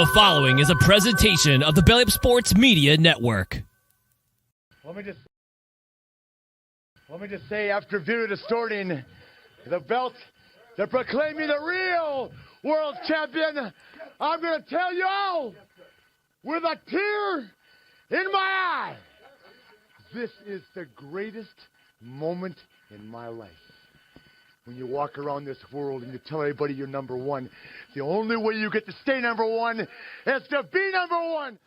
The following is a presentation of the Belly Up Sports Media Network. Let me just say, after view distorting the belt, they're proclaiming the real world champion. I'm going to tell you all, with a tear in my eye, this is the greatest moment in my life. When you walk around this world and you tell everybody you're number one, the only way you get to stay number one is to be number one.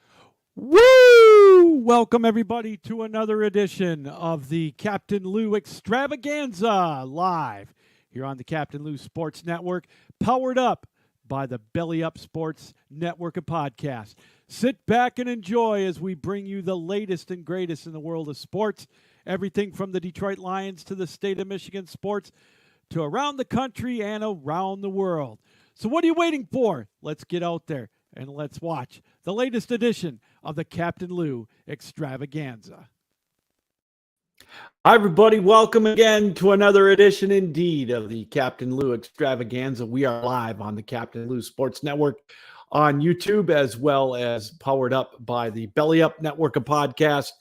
Woo! Welcome, everybody, to another edition of the Captain Lou Extravaganza live here on the Captain Lou Sports Network, powered up by the Belly Up Sports Network of podcasts. Sit back and enjoy as we bring you the latest and greatest in the world of sports, everything from the Detroit Lions to the state of Michigan sports to around the country and around the world. So what are you waiting for? Let's get out there and let's watch the latest edition of the Captain Lou Extravaganza. Hi, everybody. Welcome again to another edition indeed of the Captain Lou Extravaganza. We are live on the Captain Lou Sports Network on YouTube, as well as powered up by the Belly Up Network of podcasts.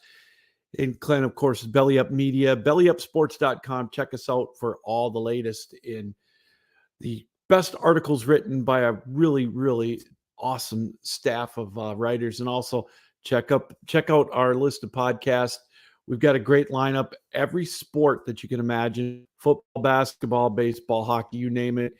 And of course, Belly Up Media, bellyupsports.com. Check us out for all the latest in the best articles written by a really, really awesome staff of writers. And also check out our list of podcasts. We've got a great lineup, every sport that you can imagine: football, basketball, baseball, hockey, you name it.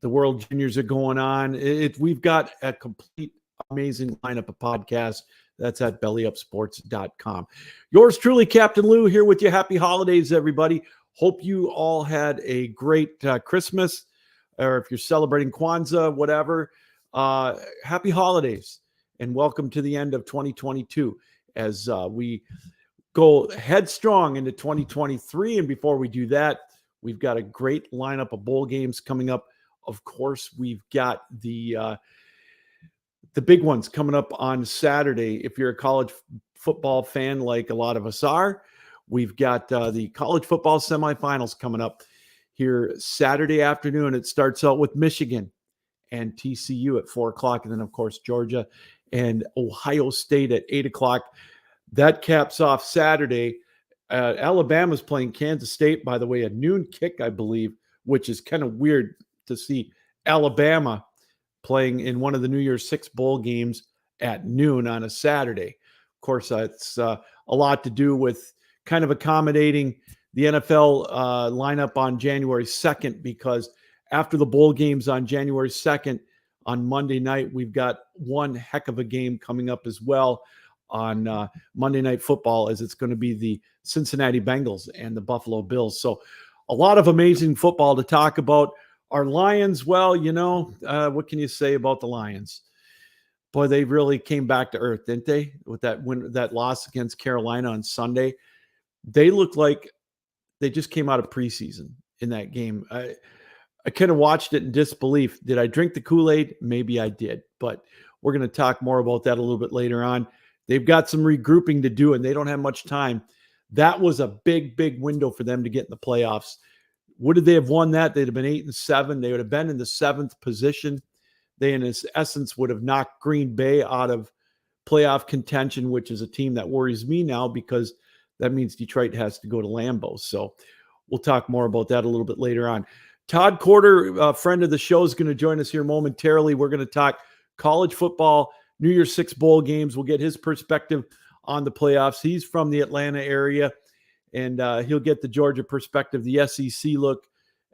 The World Juniors are going on. We've got a complete amazing lineup of podcasts. That's at bellyupsports.com. Yours truly, Captain Lou, here with you. Happy holidays, everybody. Hope you all had a great Christmas, or if you're celebrating Kwanzaa, whatever. Happy holidays, and welcome to the end of 2022 as we go headstrong into 2023. And before we do that, we've got a great lineup of bowl games coming up. Of course, we've got the big ones coming up on Saturday. If you're a college football fan like a lot of us are, we've got the college football semifinals coming up here Saturday afternoon. It starts out with Michigan and TCU at 4 o'clock. And then, of course, Georgia and Ohio State at 8 o'clock. That caps off Saturday. Alabama's playing Kansas State, by the way, a noon kick, I believe, which is kind of weird to see Alabama playing in one of the New Year's Six bowl games at noon on a Saturday. Of course, it's a lot to do with kind of accommodating the NFL lineup on January 2nd, because after the bowl games on January 2nd, on Monday night, we've got one heck of a game coming up as well on Monday Night Football, as it's going to be the Cincinnati Bengals and the Buffalo Bills. So a lot of amazing football to talk about. Our Lions, well, what can you say about the Lions? Boy, they really came back to earth, didn't they? With that loss against Carolina on Sunday. They looked like they just came out of preseason in that game. I kind of watched it in disbelief. Did I drink the Kool-Aid? Maybe I did, but we're going to talk more about that a little bit later on. They've got some regrouping to do, and they don't have much time. That was a big, big window for them to get in the playoffs. Would they have won that? They'd have been 8-7. They would have been in the 7th position. They, in essence, would have knocked Green Bay out of playoff contention, which is a team that worries me now, because that means Detroit has to go to Lambeau. So we'll talk more about that a little bit later on. Todd Corder, a friend of the show, is going to join us here momentarily. We're going to talk college football, New Year's Six bowl games. We'll get his perspective on the playoffs. He's from the Atlanta area, and he'll get the Georgia perspective, the SEC look,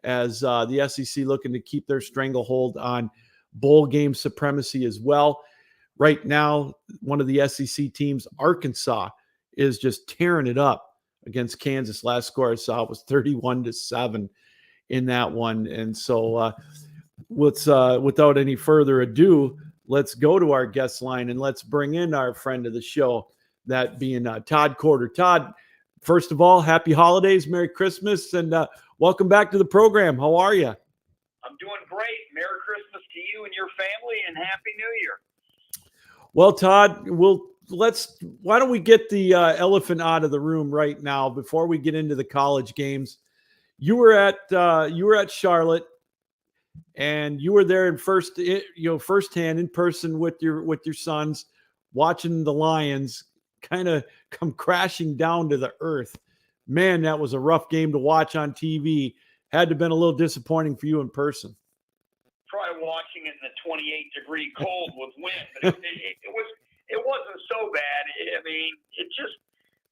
as the SEC looking to keep their stranglehold on bowl game supremacy as well. Right now, one of the SEC teams, Arkansas, is just tearing it up against Kansas. Last score I saw was 31-7 in that one. And so without any further ado, let's go to our guest line and let's bring in our friend of the show, that being Todd Corder. Todd, first of all, happy holidays, Merry Christmas, and welcome back to the program. How are you? I'm doing great. Merry Christmas to you and your family, and Happy New Year. Well, Todd, why don't we get the elephant out of the room right now before we get into the college games? You were at Charlotte. and you were there in firsthand in person with your sons, watching the Lions kind of come crashing down to the earth. Man, that was a rough game to watch on TV. Had to have been a little disappointing for you in person. Try watching it in the 28-degree cold with wind, but it wasn't so bad. I mean,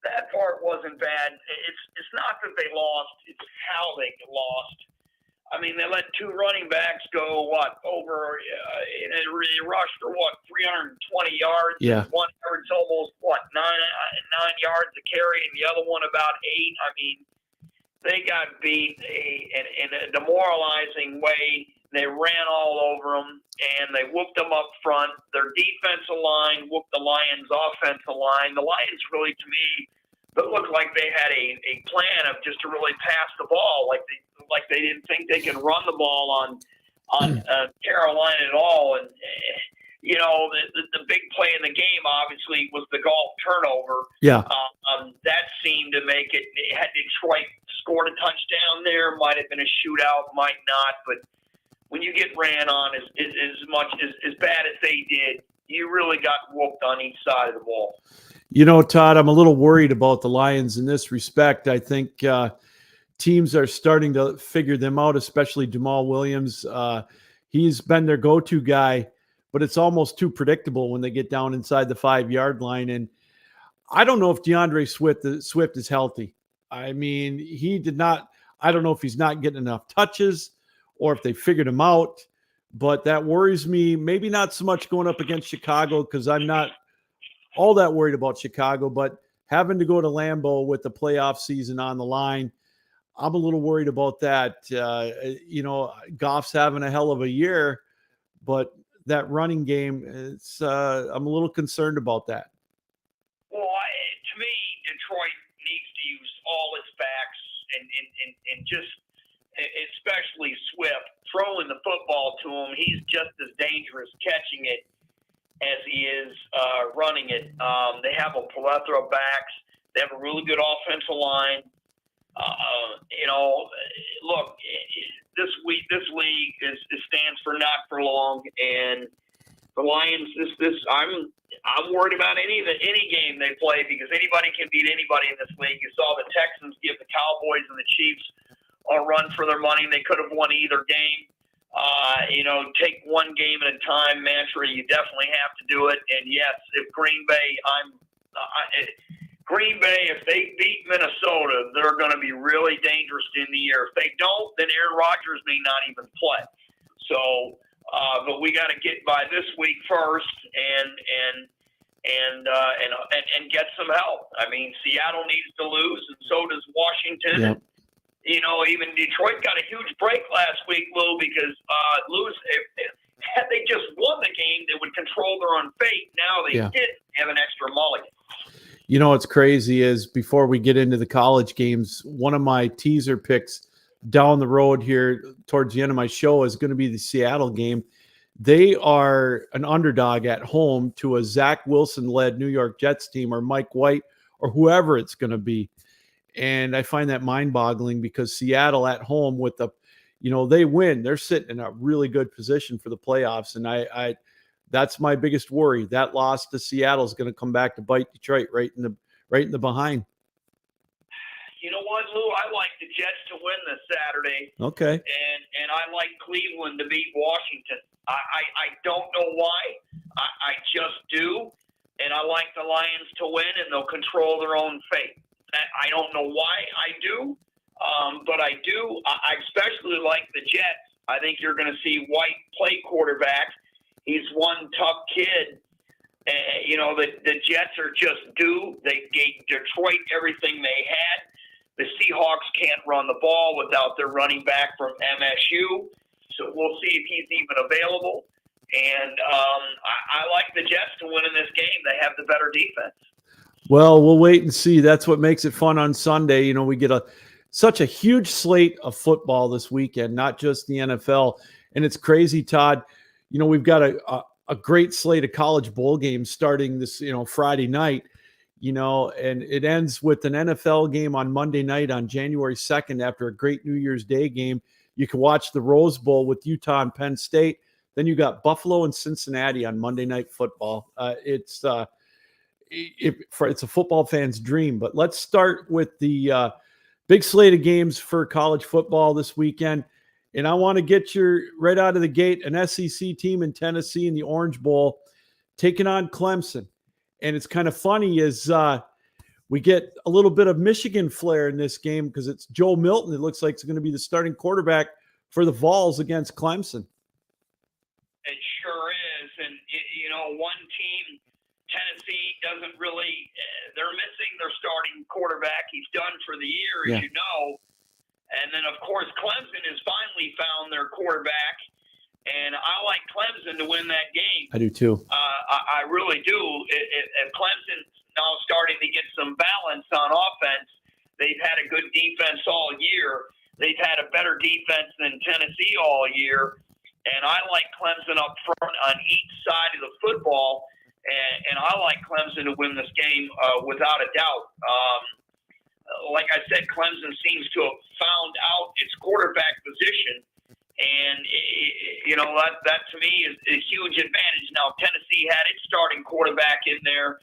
that part wasn't bad. It's not that they lost; it's how they lost. I mean, they let two running backs go over in a rush for 320 yards. Yeah. One averaged almost 9 yards a carry, and the other one about 8. I mean, they got beat in a demoralizing way. They ran all over them, and they whooped them up front. Their defensive line whooped the Lions' offensive line. The Lions really, to me, looked like they had a plan of just to really pass the ball, like they didn't think they could run the ball on Carolina at all. And the big play in the game obviously was the golf turnover. Yeah. That seemed to make it. Had Detroit scored a touchdown there, might have been a shootout, might not. But when you get ran on as bad as they did, you really got whooped on each side of the ball. Todd, I'm a little worried about the Lions in this respect. I think teams are starting to figure them out, especially Jamal Williams. He's been their go-to guy, but it's almost too predictable when they get down inside the 5-yard line. And I don't know if DeAndre Swift is healthy. I mean, I don't know if he's not getting enough touches or if they figured him out, but that worries me. Maybe not so much going up against Chicago, because I'm not all that worried about Chicago, but having to go to Lambeau with the playoff season on the line, I'm a little worried about that. Goff's having a hell of a year, but that running game, I'm a little concerned about that. Well, to me, Detroit needs to use all its backs and just, especially Swift, throwing the football to him. He's just as dangerous catching it as he is running it. They have a plethora of backs. They have a really good offensive line. Look, this league stands for not for long, and the Lions. I'm worried about any game they play, because anybody can beat anybody in this league. You saw the Texans give the Cowboys and the Chiefs a run for their money. They could have won either game. Take one game at a time mantra. You definitely have to do it. And yes, if Green Bay, if they beat Minnesota, they're going to be really dangerous in the year. If they don't, then Aaron Rodgers may not even play. So, but we got to get by this week first and get some help. I mean, Seattle needs to lose, and so does Washington. Yep. Even Detroit got a huge break last week, Lou, because had they just won the game, they would control their own fate. Now they didn't have an extra mulligan. What's crazy is, before we get into the college games, one of my teaser picks down the road here towards the end of my show is going to be the Seattle game. They are an underdog at home to a Zach Wilson-led New York Jets team, or Mike White, or whoever it's going to be. And I find that mind-boggling, because Seattle at home with they win. They're sitting in a really good position for the playoffs. And I that's my biggest worry. That loss to Seattle is going to come back to bite Detroit right in the behind. You know what, Lou? I like the Jets to win this Saturday. Okay. And I like Cleveland to beat Washington. I don't know why. I just do. And I like the Lions to win, and they'll control their own fate. I don't know why I do, but I do. I especially like the Jets. I think you're going to see White play quarterback. He's one tough kid. The Jets are just due. They gave Detroit everything they had. The Seahawks can't run the ball without their running back from MSU. So we'll see if he's even available. And I like the Jets to win in this game. They have the better defense. Well, we'll wait and see. That's what makes it fun on Sunday. We get such a huge slate of football this weekend, not just the NFL. And it's crazy, Todd. We've got a great slate of college bowl games starting this, Friday night, and it ends with an NFL game on Monday night on January 2nd after a great New Year's Day game. You can watch the Rose Bowl with Utah and Penn State. Then you got Buffalo and Cincinnati on Monday Night Football. It's a football fan's dream. But let's start with the big slate of games for college football this weekend. And I want to get right out of the gate, an SEC team in Tennessee in the Orange Bowl taking on Clemson. And it's kind of funny is we get a little bit of Michigan flair in this game because it's Joe Milton. It looks like it's going to be the starting quarterback for the Vols against Clemson. It sure is. And, one team, Tennessee, doesn't really – they're missing their starting quarterback. He's done for the year, as you know. And then, of course, Clemson has finally found their quarterback. And I like Clemson to win that game. I do, too. I really do. If Clemson's now starting to get some balance on offense, they've had a good defense all year. They've had a better defense than Tennessee all year. And I like Clemson up front on each side of the football. And I like Clemson to win this game without a doubt. Like I said, Clemson seems to have found out its quarterback position. And, that to me is a huge advantage. Now, Tennessee had its starting quarterback in there.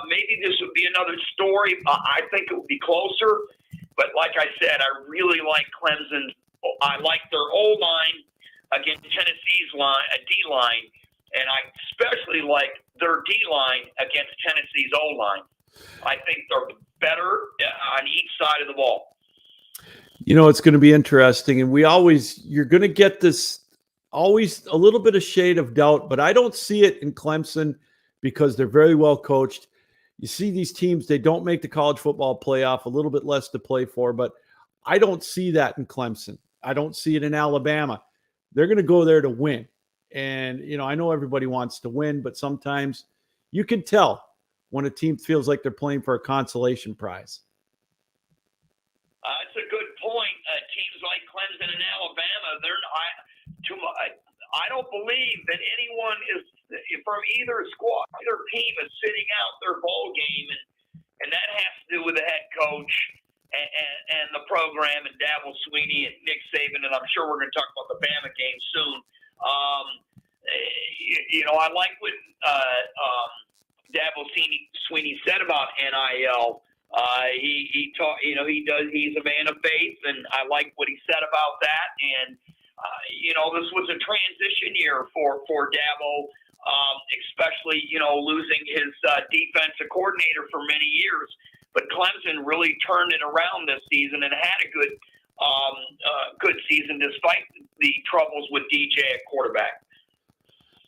Maybe this would be another story. I think it would be closer. But like I said, I really like Clemson. I like their O-line against Tennessee's D-line. And I especially like their D-line against Tennessee's O-line. I think they're better on each side of the ball. It's going to be interesting. And you're going to get this always a little bit of shade of doubt, but I don't see it in Clemson because they're very well coached. You see these teams, they don't make the college football playoff, a little bit less to play for, but I don't see that in Clemson. I don't see it in Alabama. They're going to go there to win. And, I know everybody wants to win, but sometimes you can tell when a team feels like they're playing for a consolation prize. It's a good point. Teams like Clemson and Alabama, I don't believe that anyone is from either squad, either team is sitting out their bowl game, and that has to do with the head coach and the program and Dabo Swinney and Nick Saban, and I'm sure we're going to talk about the Bama game soon. I like what Dabo Swinney said about NIL. He's a man of faith, and I like what he said about that. And this was a transition year for Dabo, especially losing his defensive coordinator for many years. But Clemson really turned it around this season and had a good season despite the troubles with DJ at quarterback.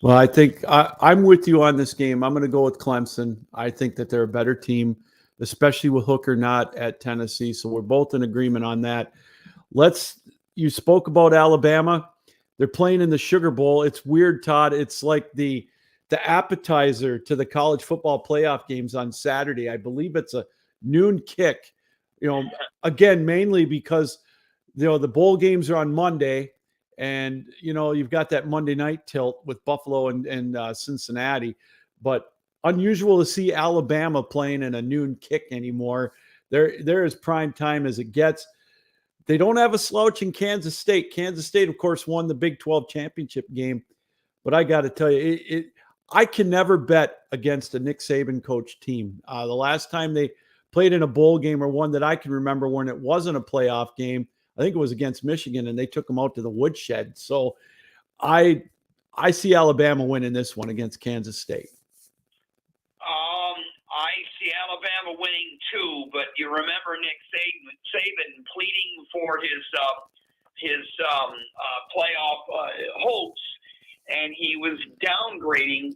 Well, I think I'm with you on this game. I'm going to go with Clemson. I think that they're a better team, especially with Hooker not at Tennessee. So we're both in agreement on that. You spoke about Alabama. They're playing in the Sugar Bowl. It's weird, Todd. It's like the appetizer to the college football playoff games on Saturday. I believe it's a noon kick, again, mainly because, the bowl games are on Monday. And, you've got that Monday night tilt with Buffalo and Cincinnati. But unusual to see Alabama playing in a noon kick anymore. They're as prime time as it gets. They don't have a slouch in Kansas State. Kansas State, of course, won the Big 12 championship game. But I got to tell you, I can never bet against a Nick Saban coach team. The last time they played in a bowl game, or one that I can remember when it wasn't a playoff game, I think it was against Michigan, and they took them out to the woodshed. So I see Alabama winning this one against Kansas State. I see Alabama winning too, but you remember Nick Saban pleading for his playoff hopes, and he was downgrading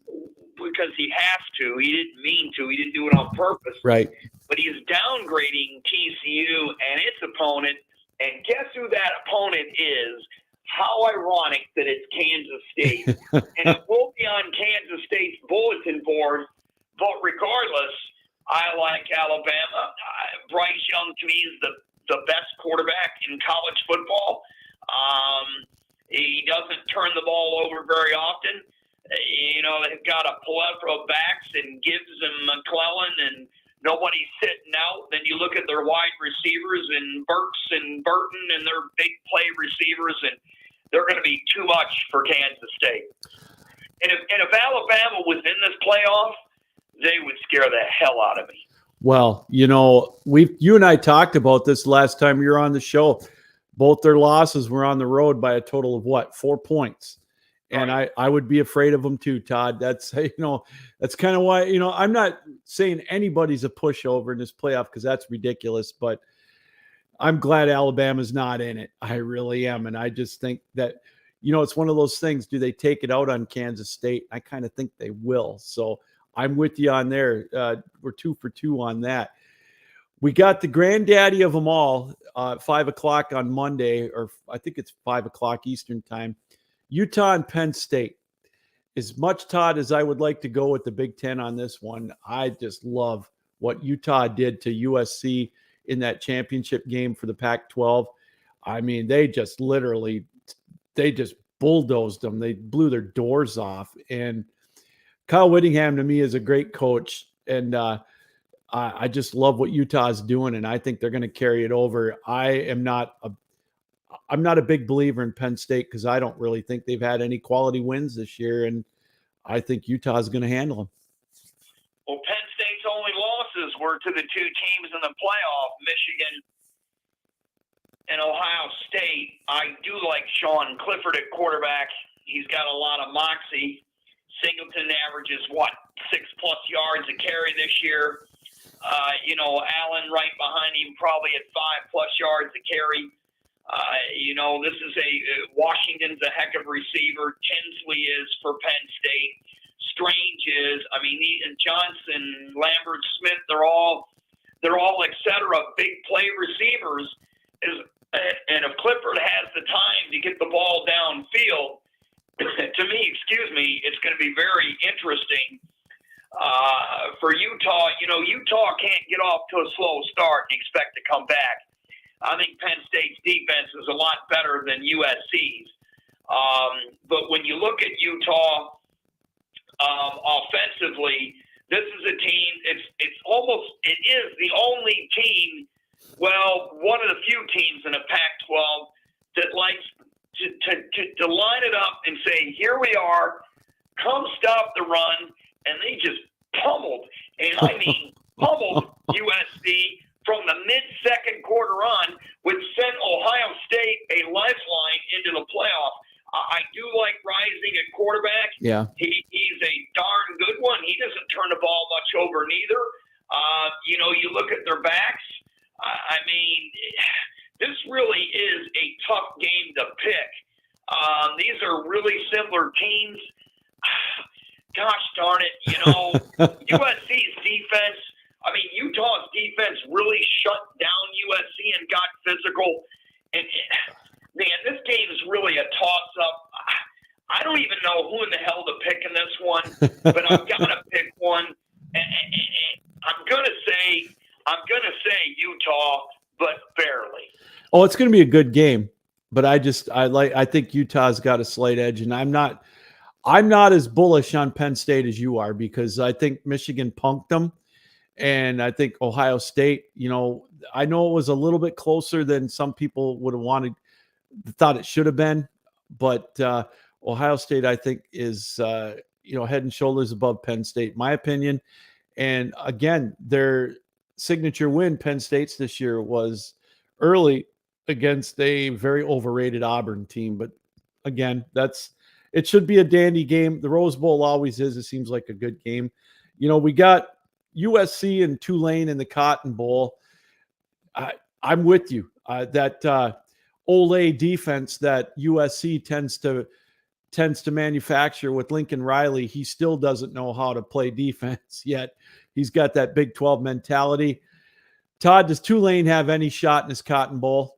because he has to. He didn't mean to. He didn't do it on purpose. Right. But he's downgrading TCU and its opponent, and guess who that opponent is? How ironic that it's Kansas State. And it will be on Kansas State's bulletin board. But regardless, I like Alabama. Bryce Young, to me, is the best quarterback in college football. He doesn't turn the ball over very often. They've got a plethora of backs and Gibbs and McClellan and nobody's sitting out. Then you look at their wide receivers and Burks and Burton and their big play receivers, and they're going to be too much for Kansas State. And if Alabama was in this playoff, they would scare the hell out of me. Well, you and I talked about this last time you were on the show. Both their losses were on the road by a total of 4 points. And right. I would be afraid of them too, Todd. That's, that's kind of why, I'm not saying anybody's a pushover in this playoff because that's ridiculous, but I'm glad Alabama's not in it. I really am. And I just think that, it's one of those things. Do they take it out on Kansas State? I kind of think they will. So I'm with you on there. We're 2 for 2 on that. We got the granddaddy of them all, 5 o'clock on Monday, or I think it's 5 o'clock Eastern time. Utah and Penn State. As much, Todd, as I would like to go with the Big Ten on this one, I just love what Utah did to USC in that championship game for the Pac-12. I mean, they just bulldozed them. They blew their doors off. And Kyle Whittingham, to me, is a great coach. And I just love what Utah's doing, and I think they're going to carry it over. I'm not a big believer in Penn State because I don't really think they've had any quality wins this year, and I think Utah's going to handle them. Well, Penn State's only losses were to the 2 teams in the playoff, Michigan and Ohio State. I do like Sean Clifford at quarterback. He's got a lot of moxie. Singleton averages, 6+ yards a carry this year. Allen right behind him, probably at 5+ yards a carry. This is Washington's a heck of a receiver. Tinsley is for Penn State. Strange is, and Johnson, Lambert, Smith, they're all et cetera, big play receivers. And if Clifford has the time to get the ball downfield, to me, it's going to be very interesting for Utah. Utah can't get off to a slow start and expect to come back. I think Penn State's defense is a lot better than USC's. But when you look at Utah offensively, this is a team. It is the only team. Well, one of the few teams in the Pac-12 that likes to line it up and say, "Here we are, come stop the run," and they just pummeled, and I mean pummeled USC from the mid-second quarter on, which sent Ohio State a lifeline into the playoff. I do like Rising at quarterback. Yeah. He's a darn good one. He doesn't turn the ball much over neither. You look at their backs. This really is a tough game to pick. These are really similar teams. Gosh darn it, USC's defense, Utah's defense really shut down USC and got physical. And, man, this game is really a toss-up. I don't even know who in the hell to pick in this one, but I've got to pick one. And I'm going to say Utah, but barely. Oh, it's going to be a good game, but I think Utah's got a slight edge, and I'm not as bullish on Penn State as you are because I think Michigan punked them, and I think Ohio State. I know it was a little bit closer than some people would have thought it should have been, but Ohio State I think is head and shoulders above Penn State, my opinion. And again, their signature win, Penn State's this year, was early against a very overrated Auburn team. But again, it should be a dandy game. The Rose Bowl always is. It seems like a good game. We got USC and Tulane in the Cotton Bowl. I'm with you. That Ole defense that USC tends to manufacture with Lincoln Riley, he still doesn't know how to play defense yet. He's got that Big 12 mentality. Todd, does Tulane have any shot in this Cotton Bowl?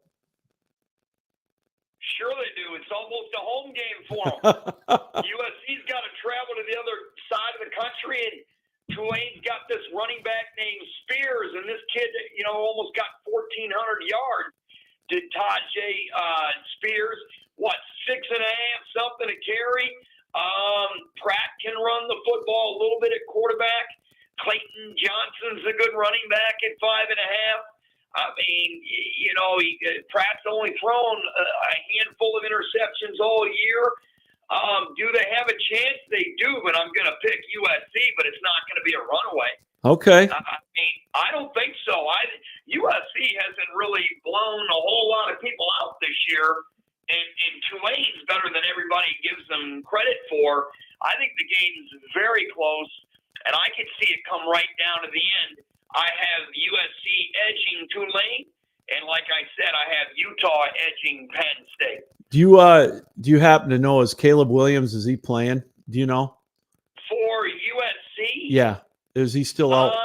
Sure they do. It's almost a home game for them. USC's got to travel to the other side of the country, and Tulane's got this running back named Spears, and this kid, almost got 1,400 yards. Did Todd Spears, 6.5, something to carry? Pratt can run the football a little bit at quarterback. Clayton Johnson's a good running back at 5.5. I mean, Pratt's only thrown a handful of interceptions all year. Do they have a chance? They do, but I'm going to pick USC, but it's not going to be a runaway. Okay. I mean, I don't think so. USC hasn't really blown a whole lot of people out this year, and Tulane's better than everybody gives them credit for. I think the game's very close, and I could see it come right down to the end. I have USC edging Tulane, and like I said, I have Utah edging Penn State. Do you happen to know, is Caleb Williams, is he playing? Do you know? For USC? Yeah. Is he still out?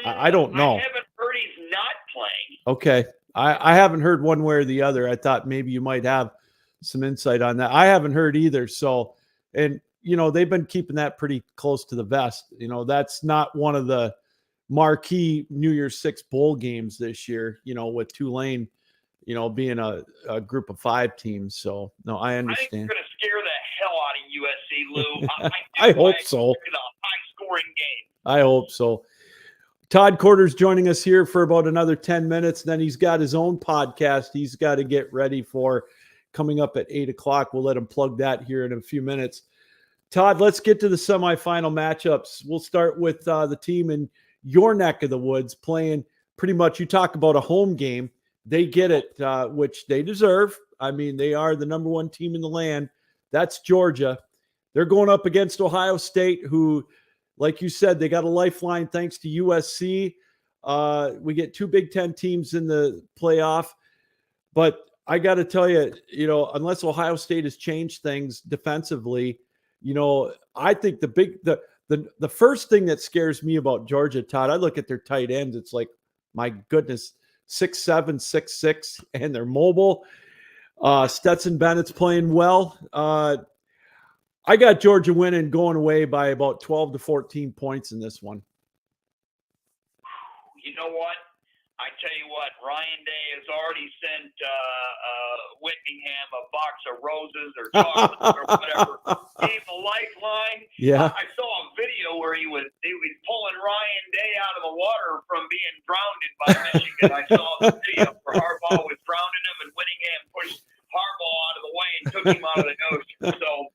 I don't know. I haven't heard he's not playing. Okay. I haven't heard one way or the other. I thought maybe you might have some insight on that. I haven't heard either. So, and, they've been keeping that pretty close to the vest. That's not one of the marquee New Year's Six bowl games this year, with Tulane, being a group of 5 teams. So, no, I understand. I think you're going to scare the hell out of USC, Lou. I hope so. It's a high-scoring game. I hope so. Todd Corder's joining us here for about another 10 minutes. Then he's got his own podcast he's got to get ready for coming up at 8 o'clock. We'll let him plug that here in a few minutes. Todd, let's get to the semifinal matchups. We'll start with the team in your neck of the woods playing pretty much, you talk about a home game. They get it, which they deserve. I mean, they are the number 1 team in the land. That's Georgia. They're going up against Ohio State, who, like you said, they got a lifeline thanks to USC. We get 2 Big Ten teams in the playoff. But I got to tell you, unless Ohio State has changed things defensively, I think the first thing that scares me about Georgia, Todd, I look at their tight ends. It's like, my goodness, 6'7", 6'6", and they're mobile. Stetson Bennett's playing well. I got Georgia winning, going away by about 12 to 14 points in this one. You know what? I tell you what, Ryan Day has already sent Whittingham a box of roses or chocolates or whatever. Gave a lifeline. Yeah. I saw a video where he was pulling Ryan Day out of the water from being drowned by Michigan. I saw the video where Harbaugh was drowning him and Whittingham pushed Harbaugh out of the way and took him out of the ocean. So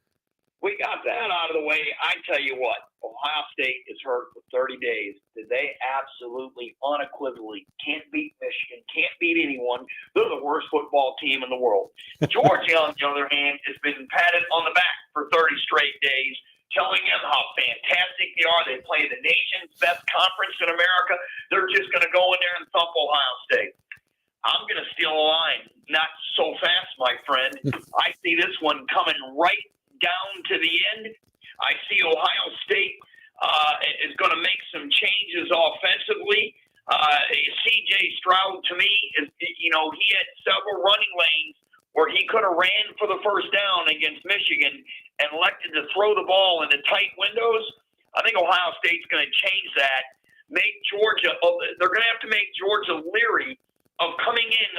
we got that out of the way. I tell you what, Ohio State is hurt for 30 days. They absolutely, unequivocally can't beat Michigan, can't beat anyone. They're the worst football team in the world. Georgia, on the other hand, has been patted on the back for 30 straight days, telling them how fantastic they are. They play the nation's best conference in America. They're just going to go in there and thump Ohio State. I'm going to steal a line. Not so fast, my friend. I see this one coming right down to the end. I see Ohio State is going to make some changes offensively. C.J. Stroud, to me, he had several running lanes where he could have ran for the first down against Michigan and elected to throw the ball into tight windows. I think Ohio State's going to change that. They're going to have to make Georgia leery of coming in,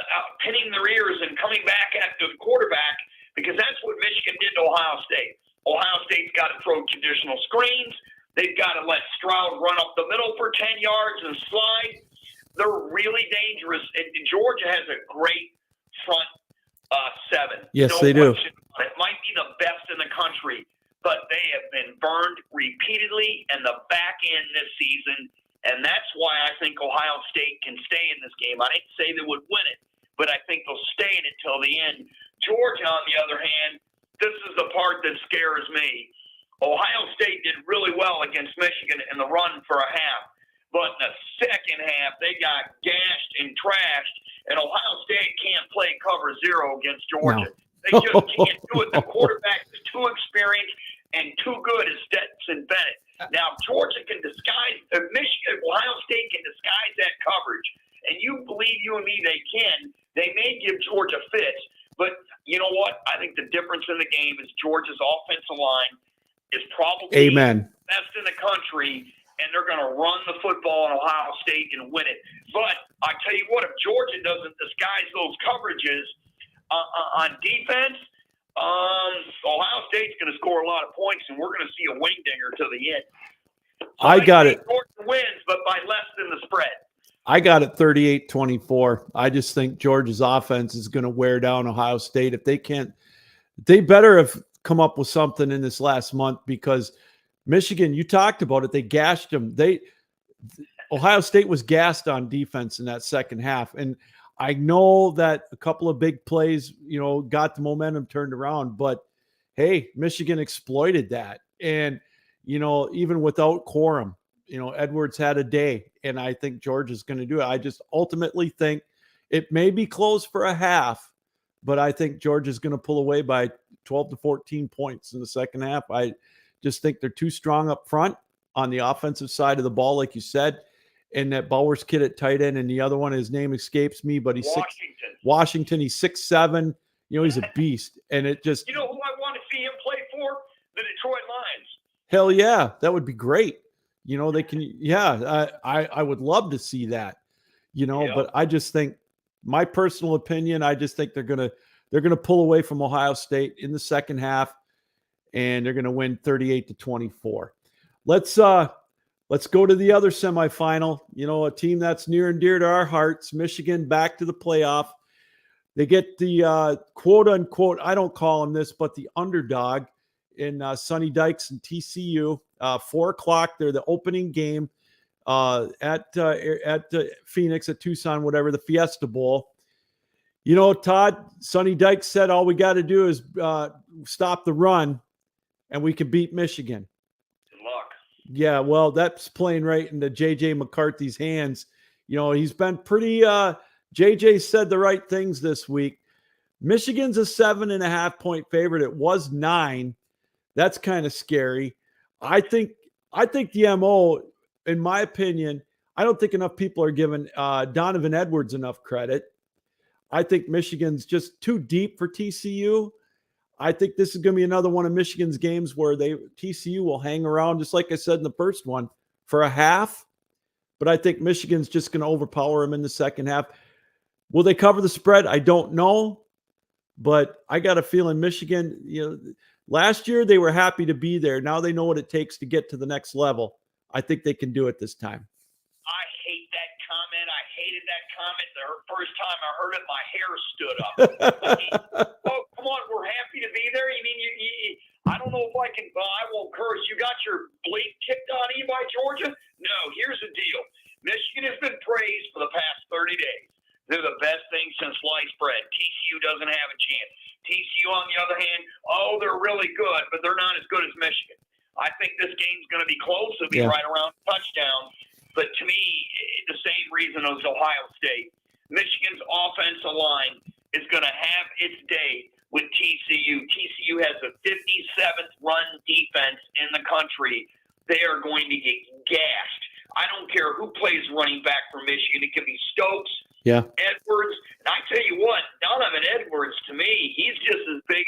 pinning their ears and coming back at the quarterback, because that's what Michigan did to Ohio State. Ohio State's got to throw traditional screens. They've got to let Stroud run up the middle for 10 yards and slide. They're really dangerous. And Georgia has a great front 7. Yes, they do. It might be the best in the country, but they have been burned repeatedly in the back end this season. And that's why I think Ohio State can stay in this game. I didn't say they would win it, but I think they'll stay in it till the end. Georgia, on the other hand, this is the part that scares me. Ohio State did really well against Michigan in the run for a half. But in the second half, they got gashed and trashed, and Ohio State can't play cover 0 against Georgia. No. They just can't do it. The quarterback is too experienced and too good as Stetson Bennett. Now, Georgia can disguise – Ohio State can disguise that coverage. And you believe you and me they can. They may give Georgia fits. But you know what? I think the difference in the game is Georgia's offensive line is probably the best in the country, and they're going to run the football in Ohio State and win it. But I tell you what, if Georgia doesn't disguise those coverages on defense, Ohio State's going to score a lot of points, and we're going to see a wing dinger to the end. So I got it. Georgia wins, but by less than the spread. I got it 38-24. I just think Georgia's offense is going to wear down Ohio State. If they can't, they better have come up with something in this last month, because Michigan, you talked about it, they gashed them. Ohio State was gassed on defense in that second half. And I know that a couple of big plays, got the momentum turned around, but hey, Michigan exploited that. And, even without quorum, Edwards had a day, and I think Georgia's going to do it. I just ultimately think it may be close for a half, but I think Georgia's going to pull away by 12 to 14 points in the second half. I just think they're too strong up front on the offensive side of the ball, like you said. And that Bowers kid at tight end, and the other one, his name escapes me, but he's Washington. He's 6'7". He's a beast. And it just, who I want to see him play for? The Detroit Lions. Hell yeah, that would be great. They can, I would love to see that. But I just think, my personal opinion, I just think they're gonna pull away from Ohio State in the second half, and they're gonna win 38-24. Let's go to the other semifinal. A team that's near and dear to our hearts, Michigan, back to the playoff. They get the quote unquote, I don't call them this, but the underdog in Sonny Dykes and TCU. 4:00. They're the opening game at Phoenix, at Tucson, whatever, the Fiesta Bowl. Todd, Sonny Dykes said all we got to do is stop the run, and we can beat Michigan. Good luck. Yeah, well, that's playing right into J.J. McCarthy's hands. He's been pretty J.J. said the right things this week. Michigan's a 7.5-point favorite. It was 9. That's kind of scary. I think the MO, in my opinion, I don't think enough people are giving Donovan Edwards enough credit. I think Michigan's just too deep for TCU. I think this is going to be another one of Michigan's games where TCU will hang around, just like I said in the first one, for a half. But I think Michigan's just going to overpower them in the second half. Will they cover the spread? I don't know. But I got a feeling Michigan, last year they were happy to be there. Now they know what it takes to get to the next level. I think they can do it this time. I hate that comment. I hated that comment. The first time I heard it, my hair stood up. Oh, come on, we're happy to be there. You mean I don't know if I can. I won't curse. You got your bleep kicked on you by Georgia? No. Here's the deal. Michigan has been praised for the past 30 days. They're the best thing since sliced bread. TCU doesn't have a chance. TCU, on the other hand, they're really good, but they're not as good as Michigan. I think this game's going to be close. It'll be right around touchdown. But to me, the same reason as Ohio State. Michigan's offensive line is going to have its day with TCU. TCU has the 57th run defense in the country. They are going to get gashed. I don't care who plays running back for Michigan. It could be Stokes, Edwards. And I tell you what, Donovan Edwards, to me, he's just as big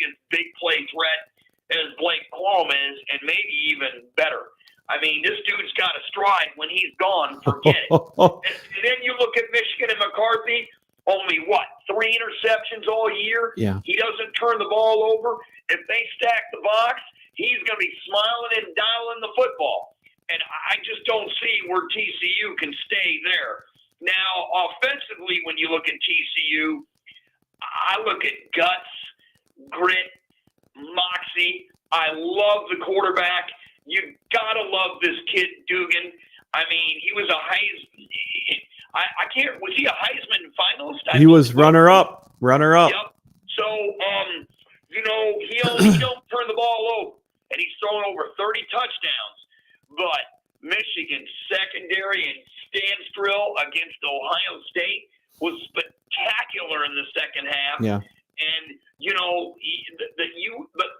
play threat as Blake Corum is, and maybe even better. I mean, this dude's got a stride. When he's gone, forget it. And then you look at Michigan and McCarthy, only 3 interceptions all year? Yeah. He doesn't turn the ball over. If they stack the box, he's going to be smiling and dialing the football. And I just don't see where TCU can stay there. Now, offensively, when you look at TCU, I look at guts, grit, moxie. I love the quarterback. You gotta love this kid Dugan. I mean, he was a Heisman. Was he a Heisman finalist? He was runner-up. Yep. So, he don't turn the ball over, and he's thrown over 30 touchdowns. But Michigan's secondary and stance drill against Ohio State was spectacular in the second half. Yeah. And but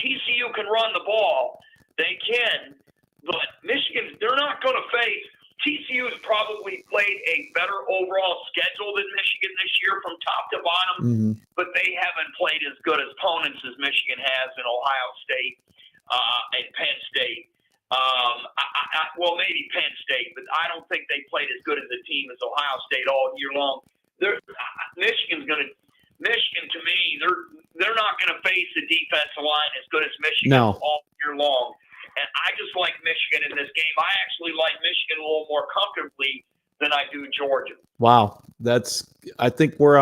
TCU can run the ball. They can, but they're not going to face. TCU has probably played a better overall schedule than Michigan this year from top to bottom, but they haven't played as good as opponents as Michigan has in Ohio State and Penn State. Well, maybe Penn State, but I don't think they played as good as a team as Ohio State all year long. Michigan to me, they're not going to face a defensive line as good as Michigan all year long. and I just like Michigan in this game. I actually like Michigan a little more comfortably than I do Georgia. Wow, I think we're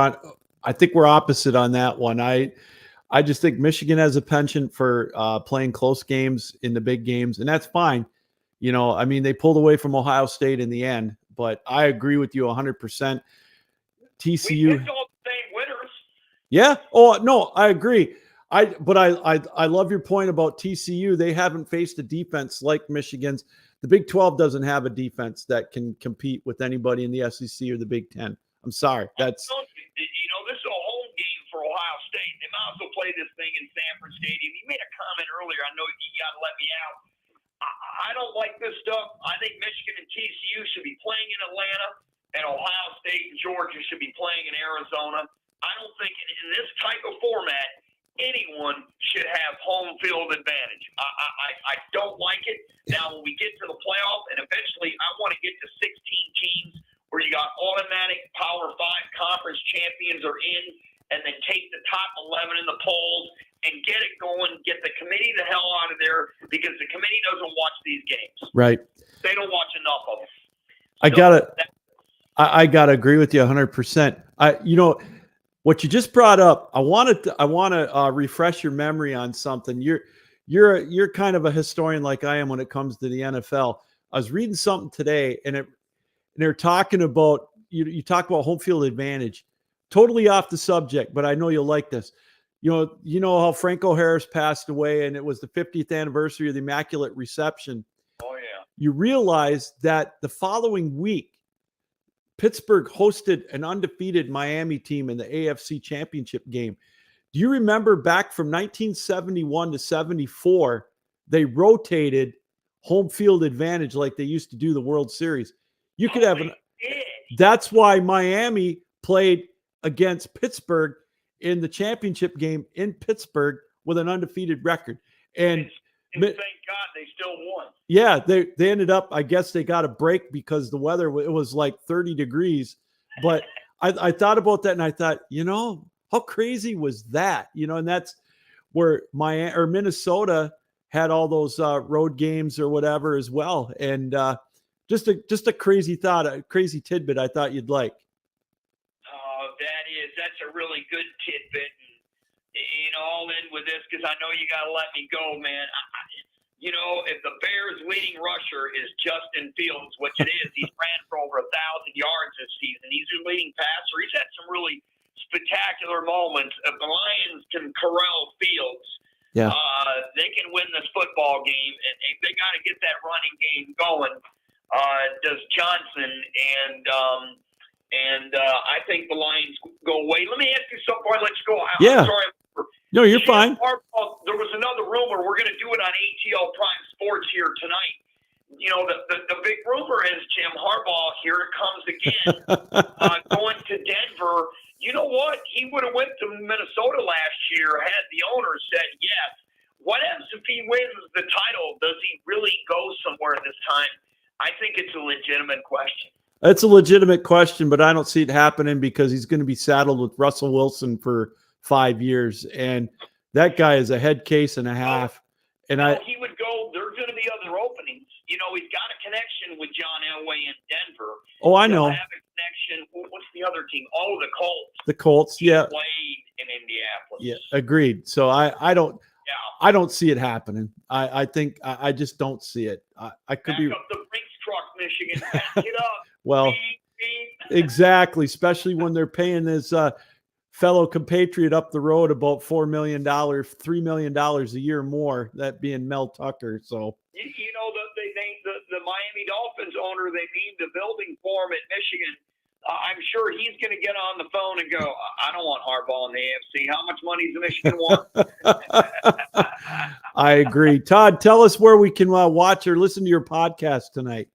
opposite on that one. I just think Michigan has a penchant for playing close games in the big games, and that's fine. You know, I mean, they pulled away from Ohio State in the end, but I agree with you 100%. TCU. We picked all the same winners. Yeah. Oh no, I agree. But I love your point about TCU. They haven't faced a defense like Michigan's. The Big 12 doesn't have a defense that can compete with anybody in the SEC or the Big 10. I'm sorry. This is a home game for Ohio State. They might as well play this thing in Sanford Stadium. You made a comment earlier. I know you got to let me out. I don't like this stuff. I think Michigan and TCU should be playing in Atlanta, and Ohio State and Georgia should be playing in Arizona. I don't think in this type of format anyone should have home field advantage. I don't like it. Now, when we get to the playoff, and eventually I want to get to 16 teams where you got automatic Power 5 conference champions are in, and then take the top 11 in the polls and get it going, get the committee the hell out of there, because the committee doesn't watch these games. Right. They don't watch enough of them. I gotta agree with you 100%. What you just brought up, I want to refresh your memory on something. You're kind of a historian like I am when it comes to the NFL. I was reading something today, and they're talking about you talk about home field advantage. Totally off the subject, but I know you'll like this. You know how Franco Harris passed away, and it was the 50th anniversary of the Immaculate Reception. Oh yeah. You realize that the following week, Pittsburgh hosted an undefeated Miami team in the AFC Championship game. Do you remember back from 1971 to 74, they rotated home field advantage like they used to do the World Series? You could have that's why Miami played against Pittsburgh in the championship game in Pittsburgh with an undefeated record. And thank God they still won. Yeah, they ended up, I guess they got a break because the weather, it was like 30 degrees. But I thought about that, and I thought, how crazy was that? And that's where Minnesota had all those road games or whatever as well. And just a crazy thought, a crazy tidbit I thought you'd like. That's a really good tidbit. And, I'll end with this because I know you got to let me go, man. If the Bears' leading rusher is Justin Fields, which it is, he's ran for over 1,000 yards this season. He's your leading passer. He's had some really spectacular moments. If the Lions can corral Fields, they can win this football game, and they got to get that running game going. Does Johnson and I think the Lions go away. Let me ask you something before I let you go. I'm sorry. No, you're fine. There was another rumor. We're going to do it on ATL Prime Sports here tonight. The big rumor is Jim Harbaugh, here it comes again, going to Denver. You know what? He would have went to Minnesota last year had the owner said yes. What happens if he wins the title? Does he really go somewhere this time? I think it's a legitimate question. It's a legitimate question, but I don't see it happening because he's going to be saddled with Russell Wilson for 5 years, and that guy is a head case and a half. And he would go. There's going to be other openings. He's got a connection with John Elway in Denver. Oh, I know. He'll have a connection. What's the other team? Oh, the Colts. The Colts, he played in Indianapolis. Yeah, agreed. So I don't see it happening. I think I just don't see it. I could Back be up the Brinks truck, Michigan. Back it up. Well, beep. Exactly, especially when they're paying this fellow compatriot up the road about $4 million, $3 million a year more, that being Mel Tucker. So they named the Miami Dolphins owner, they named a building for him at Michigan. I'm sure he's going to get on the phone and go, I don't want Harbaugh in the AFC. How much money does Michigan want? I agree. Todd, tell us where we can watch or listen to your podcast tonight.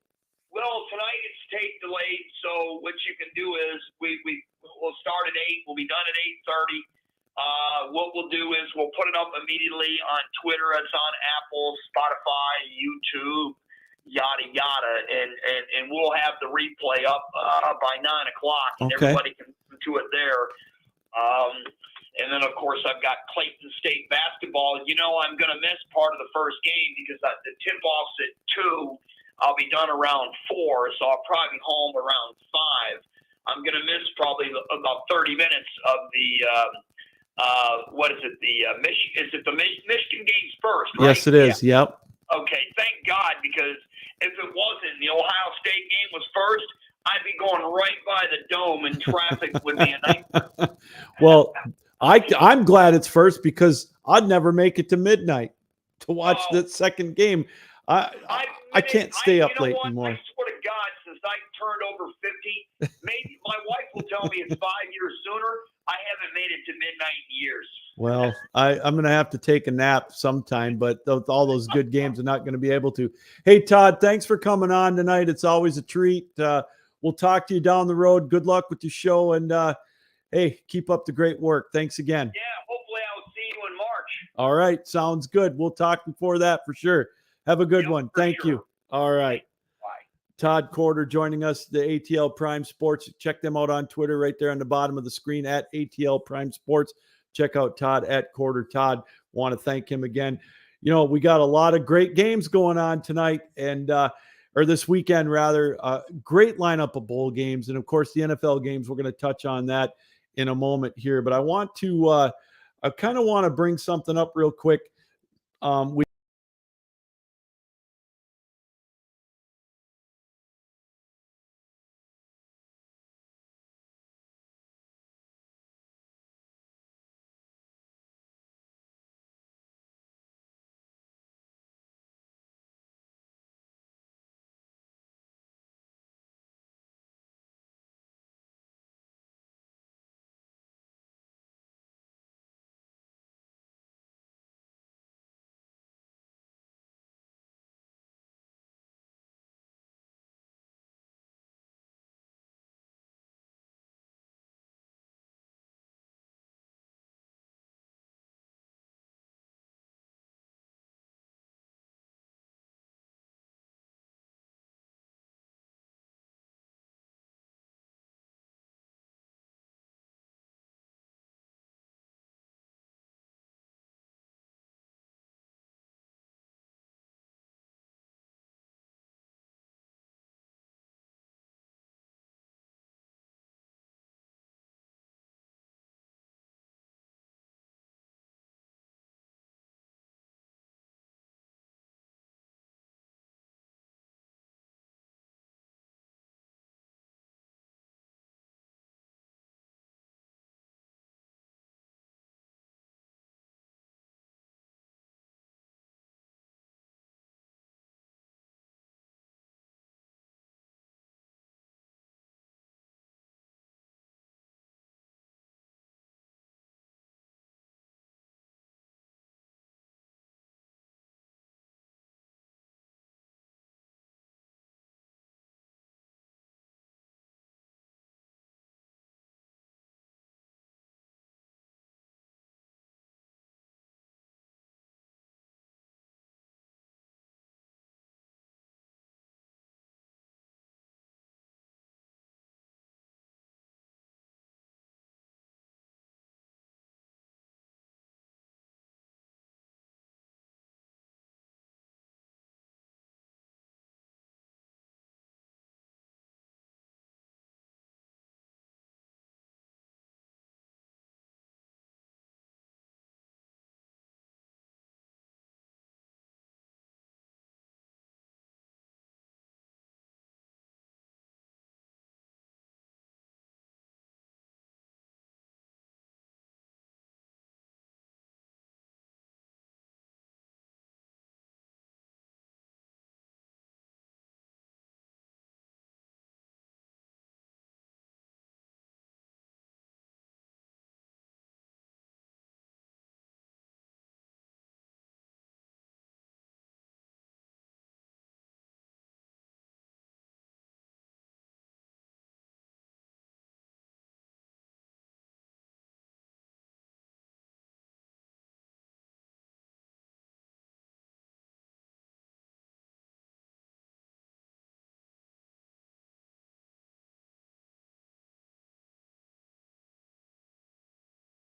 Well, tonight it's tape delayed, so what you can do is we'll start at 8. We'll be done at 8:30. What we'll do is we'll put it up immediately on Twitter. It's on Apple, Spotify, YouTube, yada yada, and we'll have the replay up by 9 o'clock, and everybody can listen to it there. And then, of course, I've got Clayton State basketball. You know, I'm going to miss part of the first game because the tip-off's at 2. I'll be done around 4, so I'll probably be home around 5. I'm going to miss probably about 30 minutes of the what is it? Is it the Michigan game's first, right? Yes, it is. Yeah. Yep. Okay, thank God, because if it wasn't, the Ohio State game was first, I'd be going right by the dome and traffic would be a nightmare. Well, I'm glad it's first because I'd never make it to midnight to watch the second game. I can't stay up late anymore. I swear to God, since I turned over 50, maybe my wife will tell me it's 5 years sooner. I haven't made it to midnight in years. Well, I'm going to have to take a nap sometime, but all those good games are not going to be able to. Hey, Todd, thanks for coming on tonight. It's always a treat. We'll talk to you down the road. Good luck with your show, and hey, keep up the great work. Thanks again. Yeah, hopefully I'll see you in March. All right, sounds good. We'll talk before that for sure. Have a good one. Thank you. All right. Bye. Todd Corder joining us, the ATL Prime Sports. Check them out on Twitter right there on the bottom of the screen at ATL Prime Sports. Check out Todd at Corder. Todd, want to thank him again. You know, we got a lot of great games going on tonight or this weekend rather. Great lineup of bowl games. And of course, the NFL games, we're going to touch on that in a moment here. But I want to, I kind of want to bring something up real quick. We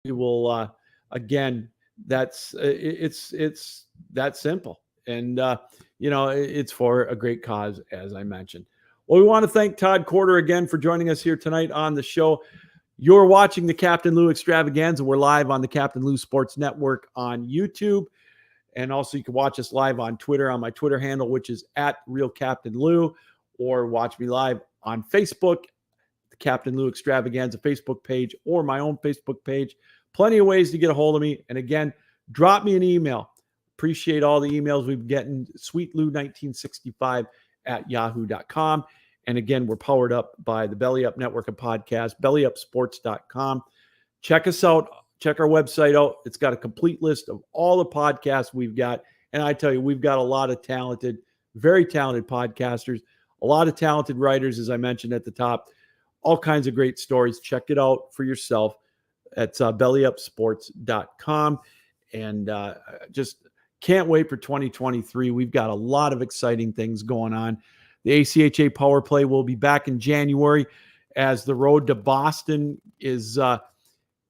we will, again, it's that simple. And, it's for a great cause, as I mentioned. Well, we want to thank Todd Corder again for joining us here tonight on the show. You're watching the Captain Lou Extravaganza. We're live on the Captain Lou Sports Network on YouTube. And also you can watch us live on Twitter on my Twitter handle, which is @RealCaptainLou, or watch me live on Facebook, the Captain Lou Extravaganza Facebook page, or my own Facebook page. Plenty of ways to get a hold of me. And again, drop me an email. Appreciate all the emails we've been getting. sweetlou1965@yahoo.com. And again, we're powered up by the Belly Up Network of podcasts, bellyupsports.com. Check us out. Check our website out. It's got a complete list of all the podcasts we've got. And I tell you, we've got a lot of talented, very talented podcasters, a lot of talented writers, as I mentioned at the top, all kinds of great stories. Check it out for yourself at bellyupsports.com. And just can't wait for 2023. We've got a lot of exciting things going on. The ACHA Power Play will be back in January as the road to Boston is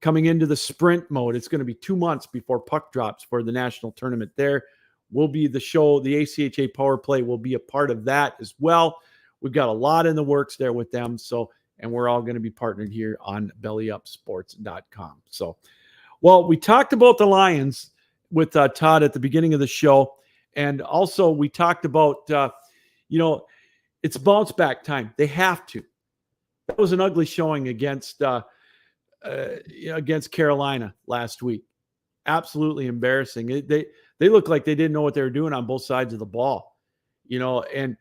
coming into the sprint mode. It's going to be 2 months before puck drops for the national tournament there. Will be the show. The ACHA Power Play will be a part of that as well. We've got a lot in the works there with them. So, and we're all going to be partnered here on bellyupsports.com. So, well, we talked about the Lions with Todd at the beginning of the show. And also we talked about, it's bounce back time. They have to. That was an ugly showing against Carolina last week. Absolutely embarrassing. They looked like they didn't know what they were doing on both sides of the ball. And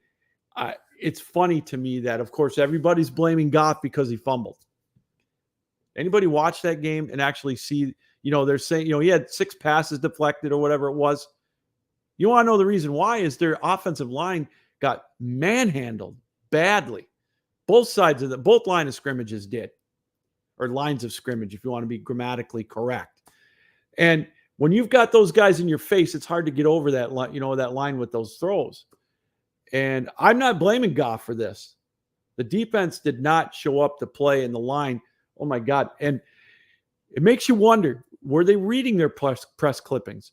it's funny to me that, of course, everybody's blaming Goff because he fumbled. Anybody watch that game and actually see, they're saying, he had 6 passes deflected or whatever it was. You want to know the reason why is their offensive line got manhandled badly. Both line of scrimmages did, or lines of scrimmage, if you want to be grammatically correct. And when you've got those guys in your face, it's hard to get over that line with those throws. And I'm not blaming Goff for this. The defense did not show up to play in the line. Oh my God. And it makes you wonder, were they reading their press clippings?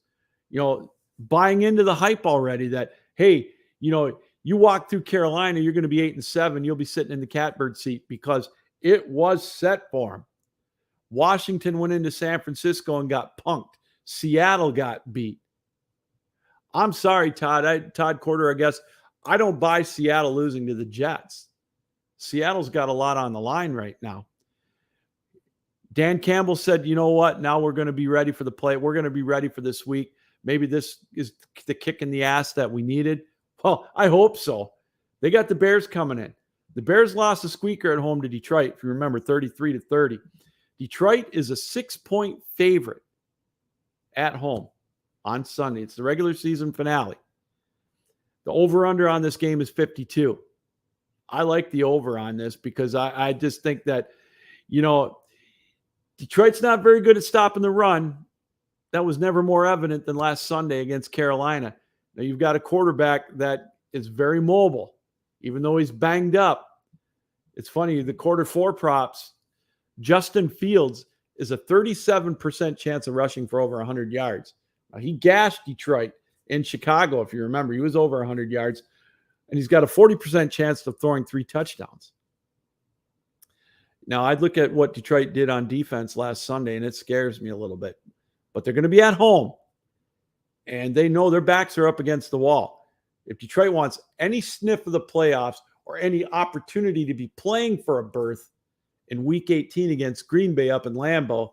Buying into the hype already that, hey, you walk through Carolina, you're going to be 8-7. You'll be sitting in the catbird seat because it was set for them. Washington went into San Francisco and got punked. Seattle got beat. I'm sorry, Todd. Todd Corder, I guess. I don't buy Seattle losing to the Jets. Seattle's got a lot on the line right now. Dan Campbell said, you know what? Now we're going to be ready for the play. We're going to be ready for this week. Maybe this is the kick in the ass that we needed. Well, I hope so. They got the Bears coming in. The Bears lost a squeaker at home to Detroit, if you remember, 33-30. Detroit is a 6-point favorite at home on Sunday. It's the regular season finale. The over-under on this game is 52. I like the over on this because I just think that, Detroit's not very good at stopping the run. That was never more evident than last Sunday against Carolina. Now, you've got a quarterback that is very mobile, even though he's banged up. It's funny, the quarter 4 props, Justin Fields is a 37% chance of rushing for over 100 yards. Now, he gashed Detroit in Chicago, if you remember. He was over 100 yards, and he's got a 40% chance of throwing 3 touchdowns. Now, I'd look at what Detroit did on defense last Sunday, and it scares me a little bit. But they're going to be at home, and they know their backs are up against the wall. If Detroit wants any sniff of the playoffs or any opportunity to be playing for a berth in Week 18 against Green Bay up in Lambeau,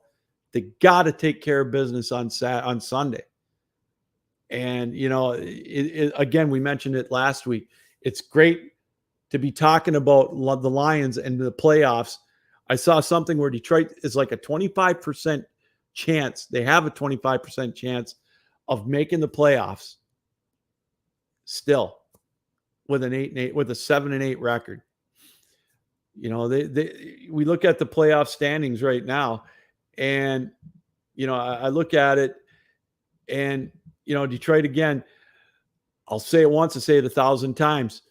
they got to take care of business on Sunday. And, again, we mentioned it last week. It's great to be talking about the Lions and the playoffs. I saw something where Detroit is like a 25% chance. They have a 25% chance of making the playoffs still with an 8-8, with a 7-8 record. We look at the playoff standings right now, and I look at it, and Detroit again. I'll say it once, I say it 1,000 times.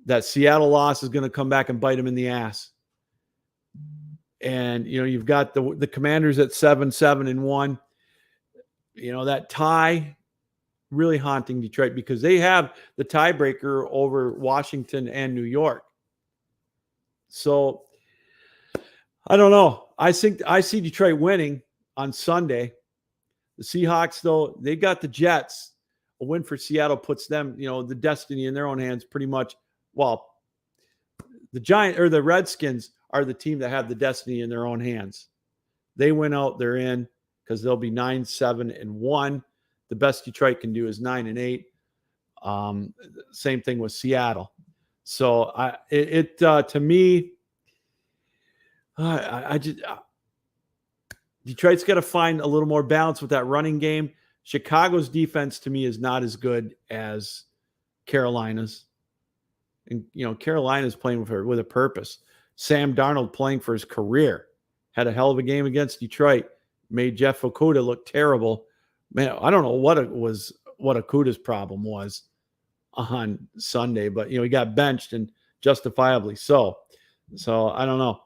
That Seattle loss is going to come back and bite them in the ass. And, you've got the Commanders at 7-1. That tie really haunting Detroit because they have the tiebreaker over Washington and New York. So I don't know. I think I see Detroit winning on Sunday. The Seahawks, though, they got the Jets. A win for Seattle puts them, the destiny in their own hands pretty much. Well, the Redskins are the team that have the destiny in their own hands. They win out, they're in because they'll be 9-7-1. The best Detroit can do is 9-8. Same thing with Seattle. So to me, Detroit's got to find a little more balance with that running game. Chicago's defense to me is not as good as Carolina's. And, Carolina's playing with a purpose. Sam Darnold playing for his career. Had a hell of a game against Detroit. Made Jeff Okudah look terrible. Man, I don't know what Okudah's problem was on Sunday, but, he got benched and justifiably so. So I don't know.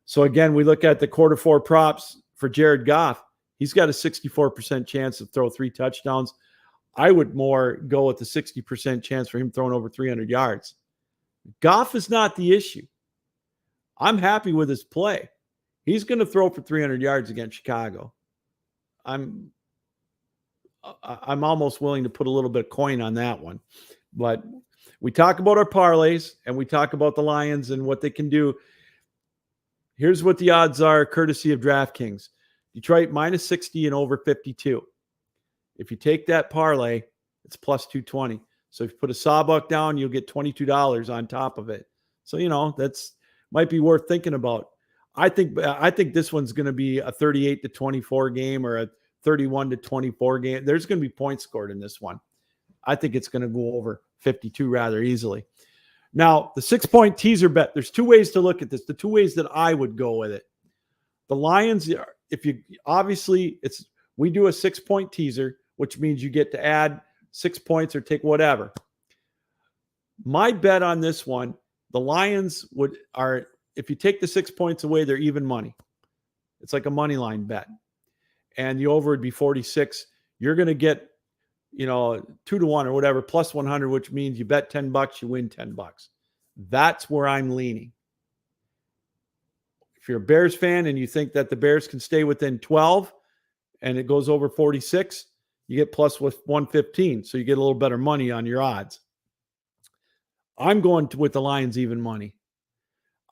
So again, we look at the quarter 4 props for Jared Goff. He's got a 64% chance to throw 3 touchdowns. I would more go with the 60% chance for him throwing over 300 yards. Goff is not the issue. I'm happy with his play. He's going to throw for 300 yards against Chicago. I'm almost willing to put a little bit of coin on that one. But we talk about our parlays and we talk about the Lions and what they can do. Here's what the odds are, courtesy of DraftKings. Detroit minus 60 and over 52. If you take that parlay, it's plus 220. So if you put a sawbuck down, you'll get $22 on top of it. So, that's might be worth thinking about. I think this one's going to be a 38-24 game or a 31-24 game. There's going to be points scored in this one. I think it's going to go over 52 rather easily. Now, the 6-point teaser bet, there's 2 ways to look at this. The 2 ways that I would go with it. The Lions, we do a 6-point teaser, which means you get to add 6 points or take whatever. My bet on this one, the Lions if you take the 6 points away, they're even money. It's like a money line bet. And the over would be 46. You're going to get, 2-1 or whatever, plus 100, which means you bet $10, you win $10. That's where I'm leaning. If you're a Bears fan and you think that the Bears can stay within 12 and it goes over 46, you get plus with 115. So you get a little better money on your odds. I'm going with the Lions even money.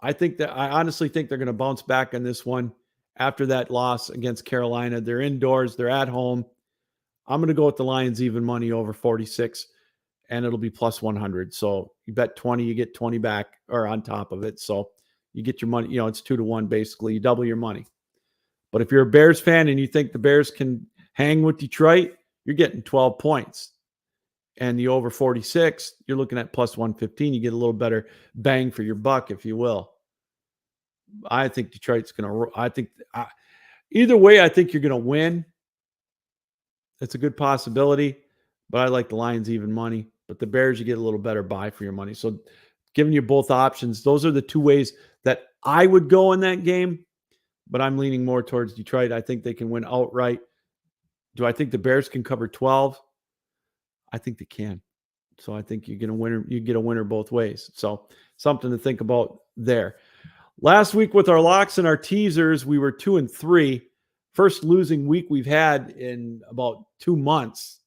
I honestly think they're going to bounce back on this one after that loss against Carolina. They're indoors. They're at home. I'm going to go with the Lions even money over 46, and it'll be plus 100. So you bet 20, you get 20 back or on top of it. So you get your money. It's 2-1 basically. You double your money. But if you're a Bears fan and you think the Bears can hang with Detroit, you're getting 12 points. And the over 46, you're looking at plus 115. You get a little better bang for your buck, if you will. I think Detroit's going to either way, I think you're going to win. It's a good possibility, but I like the Lions even money. But the Bears, you get a little better buy for your money. So giving you both options, those are the 2 ways that I would go in that game, but I'm leaning more towards Detroit. I think they can win outright. Do I think the Bears can cover 12? I think they can. So I think you get a winner both ways. So something to think about there. Last week with our locks and our teasers, we were 2-3. First losing week we've had in about 2 months.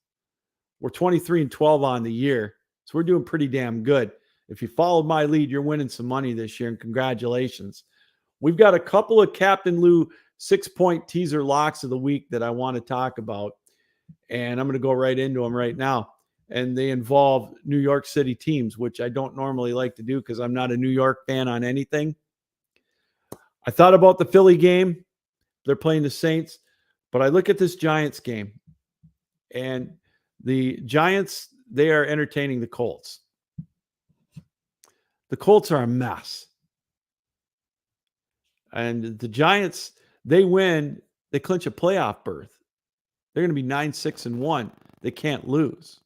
We're 23-12 on the year. So we're doing pretty damn good. If you followed my lead, you're winning some money this year, and congratulations. We've got a couple of Captain Lou 6-point teaser locks of the week that I want to talk about. And I'm going to go right into them right now. And they involve New York City teams, which I don't normally like to do because I'm not a New York fan on anything. I thought about the Philly game. They're playing the Saints. But I look at this Giants game. And the Giants, they are entertaining the Colts. The Colts are a mess. And the Giants, they win. They clinch a playoff berth. They're going to be 9-6-1. They can't lose.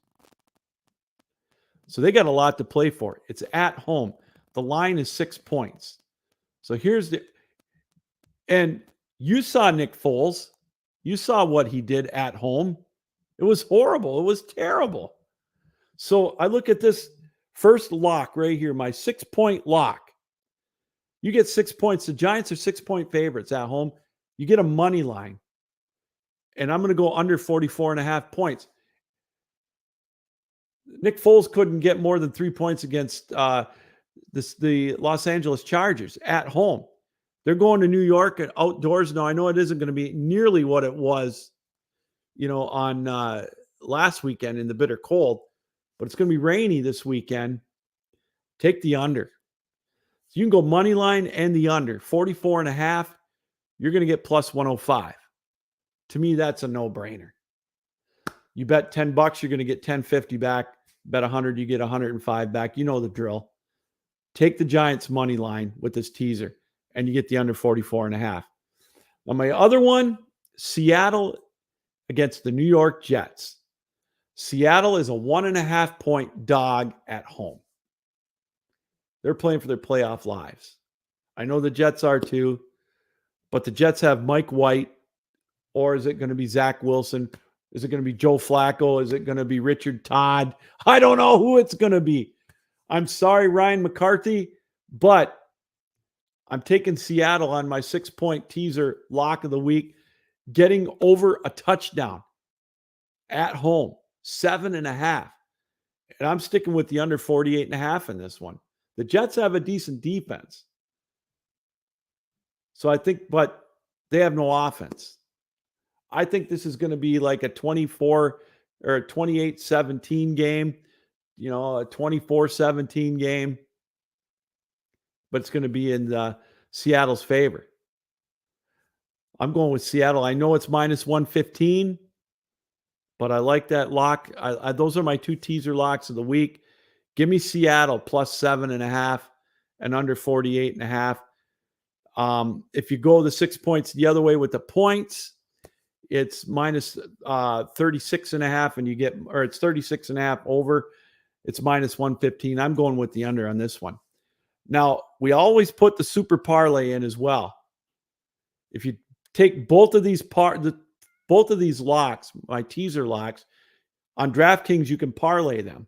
So they got a lot to play for. It's at home. The line is 6 points. So here's And you saw Nick Foles. You saw what he did at home. It was horrible. It was terrible. So I look at this first lock right here, my 6-point lock. You get 6 points. The Giants are 6-point favorites at home. You get a money line. And I'm going to go under 44.5 points. Nick Foles couldn't get more than 3 points against the Los Angeles Chargers at home. They're going to New York and outdoors. Now, I know it isn't going to be nearly what it was, on last weekend in the bitter cold, but it's going to be rainy this weekend. Take the under. So you can go money line and the under. 44.5, you're going to get plus 105. To me, that's a no-brainer. You bet $10, you're going to get $10.50 back. Bet 100, you get 105 back. You know the drill. Take the Giants money line with this teaser, and you get the under 44.5. Now, my other one, Seattle against the New York Jets. Seattle is a 1.5-point dog at home. They're playing for their playoff lives. I know the Jets are too, but the Jets have Mike White, or is it going to be Zach Wilson? Is it going to be Joe Flacco? Is it going to be Richard Todd? I don't know who it's going to be. I'm sorry, Ryan McCarthy, but I'm taking Seattle on my 6-point teaser lock of the week, getting over a touchdown at home, 7.5. And I'm sticking with the under 48.5 in this one. The Jets have a decent defense. So I think, but they have no offense. I think this is going to be like a 24 or a 28-17 game, a 24-17 game, but it's going to be in Seattle's favor. I'm going with Seattle. I know it's minus 115, but I like that lock. Those are my 2 teaser locks of the week. Give me Seattle plus 7.5 and under 48.5. If you go the 6 points the other way with the points, it's minus 36.5 and you get, or it's 36.5 over. It's minus 115. I'm going with the under on this one. Now, we always put the super parlay in as well. If you take both of these locks, my teaser locks, on DraftKings, you can parlay them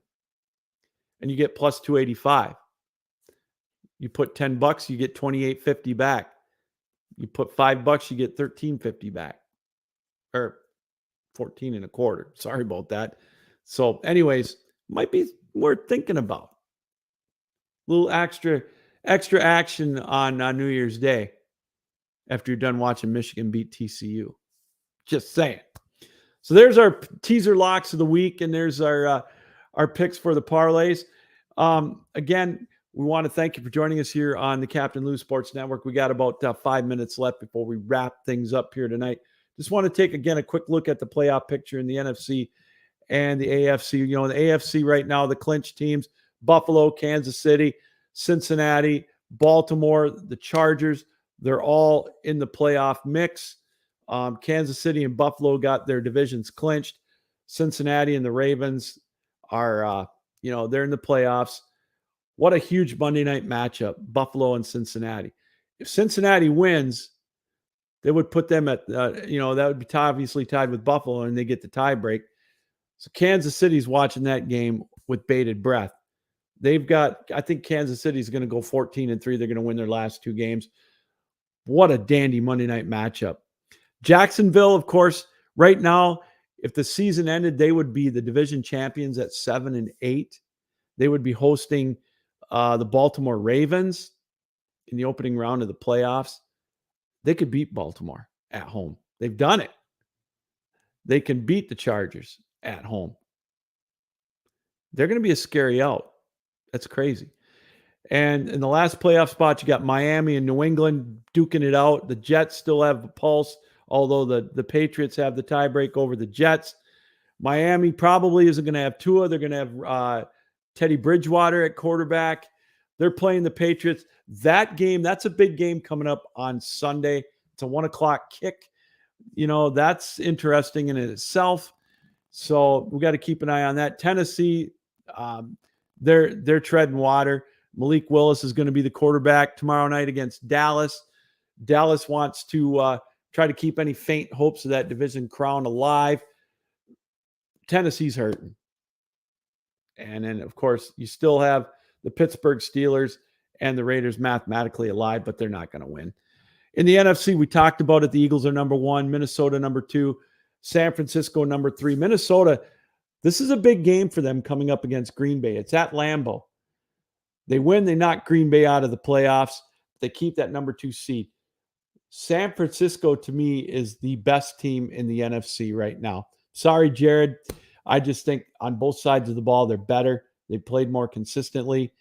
and you get plus 285. You put $10, you get $28.50 back. You put $5, you get $13.50 back. Or 14.25. Sorry about that. So anyways, might be worth thinking about. A little extra action on New Year's Day after you're done watching Michigan beat TCU. Just saying. So there's our teaser locks of the week, and there's our picks for the parlays. Again, we want to thank you for joining us here on the Captain Lou Sports Network. We got about 5 minutes left before we wrap things up here tonight. Just want to take, again, a quick look at the playoff picture in the NFC and the AFC. The AFC right now, the clinch teams, Buffalo, Kansas City, Cincinnati, Baltimore, the Chargers, they're all in the playoff mix. Kansas City and Buffalo got their divisions clinched. Cincinnati and the Ravens are, they're in the playoffs. What a huge Monday night matchup, Buffalo and Cincinnati. If Cincinnati wins, they would put them at, that would be obviously tied with Buffalo, and they get the tie break. So Kansas City's watching that game with bated breath. I think Kansas City's going to go 14-3. They're going to win their last 2 games. What a dandy Monday night matchup. Jacksonville, of course, right now, if the season ended, they would be the division champions at 7-8. They would be hosting the Baltimore Ravens in the opening round of the playoffs. They could beat Baltimore at home. They've done it. They can beat the Chargers at home. They're going to be a scary out. That's crazy. And in the last playoff spot, you got Miami and New England duking it out. The Jets still have a pulse, although the Patriots have the tiebreak over the Jets. Miami probably isn't going to have Tua. They're going to have Teddy Bridgewater at quarterback. They're playing the Patriots. That game, that's a big game coming up on Sunday. It's a 1:00 kick. That's interesting in itself. So we got to keep an eye on that. Tennessee, they're treading water. Malik Willis is going to be the quarterback tomorrow night against Dallas. Dallas wants to try to keep any faint hopes of that division crown alive. Tennessee's hurting. And then, of course, you still have the Pittsburgh Steelers and the Raiders mathematically alive, but they're not going to win. In the NFC, we talked about it. The Eagles are number 1, Minnesota number 2, San Francisco number 3. Minnesota, this is a big game for them coming up against Green Bay. It's at Lambeau. They win, they knock Green Bay out of the playoffs. They keep that number 2 seed. San Francisco, to me, is the best team in the NFC right now. Sorry, Jared. I just think on both sides of the ball, they're better. They played more consistently.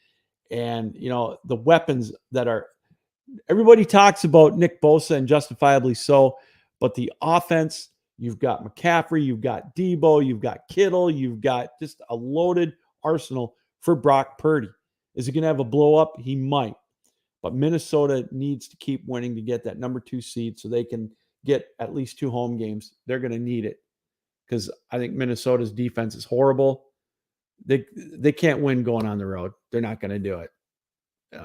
And, the weapons that are – everybody talks about Nick Bosa, and justifiably so, but the offense, you've got McCaffrey, you've got Debo, you've got Kittle, you've got just a loaded arsenal for Brock Purdy. Is he going to have a blow-up? He might. But Minnesota needs to keep winning to get that number 2 seed so they can get at least 2 home games. They're going to need it because I think Minnesota's defense is horrible. They can't win going on the road. They're not going to do it